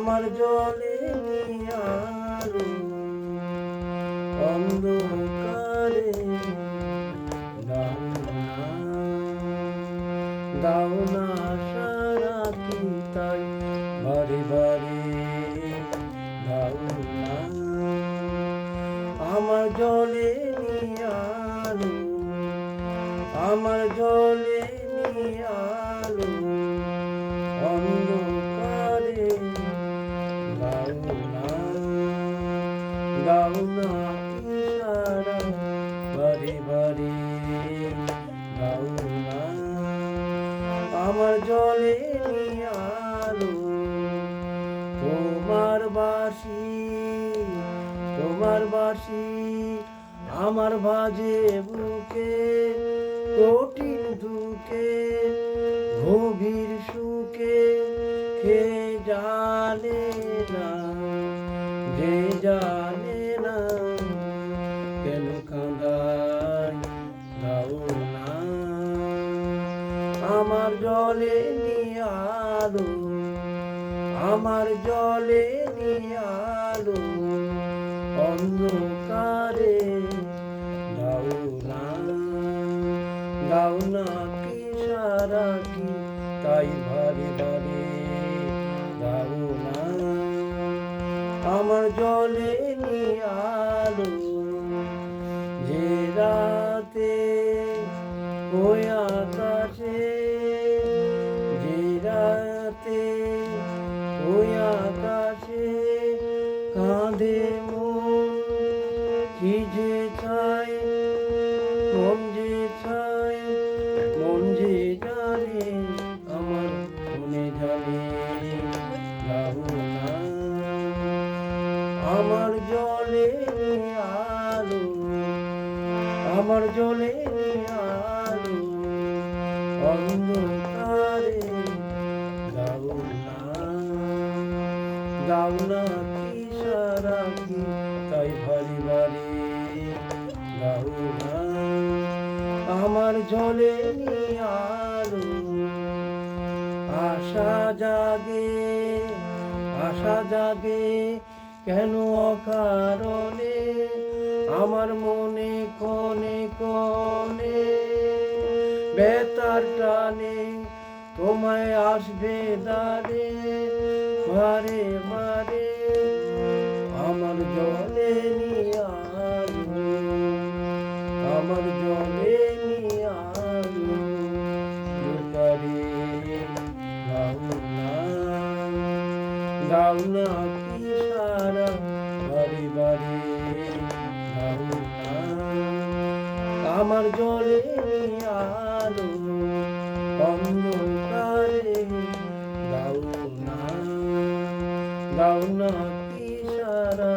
আমার জলে আলো অন্ধকারে দাও না সারা কি তাই বারে বারে দাও না আমার জলে আলো আমার জলে আলো অন্ধকারে দাও না ইশারা বারে বারে দাও না আমার জলে আলো তোমার বাঁশি আমার বাজে বুকে কঠিন দুঃখে গভীর সুখে কে জানে না যে জানে না কেন কাঁদায় দাও না আমার জলে আলো আমার জলে আলো অন্ধকারে দাও না কি সারা কি তাই বারে বারে দাও না আমার জলে আলো যে রাতে ওই আকাশে যে রাতে ওই আকাশে কাঁধে মন কি যে চাই মন যে চাই মন যে জানে আমার মনে জানে দাও না আমার জলে আলো আমার জলে আলো অন্ধকারে দাও না কি সারা কি তাই ভারি ভারি দাও না আমার জলে আলো আশা জাগে কেন অকারণে আমার মনে কোনে কোনে বেতার টানে তোমায় আসবে দাঁড়ে মারে মারে আমার জলে আলো আমার জলে আলো লুকারে দাও না কি সারা বারে বারে দাও না আমার জলে আলো অন্ধকারে দাও না কি সারা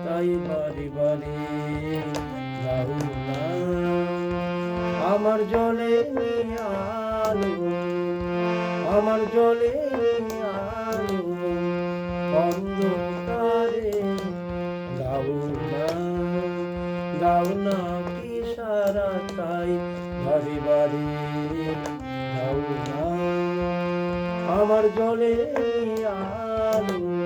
তাই বারে বারে দাও না আমার জলে আলো আমার জলে আলো অন্ধকারে দাও না কি সারা তাই বারে বারে দাও না আমার জলে আলো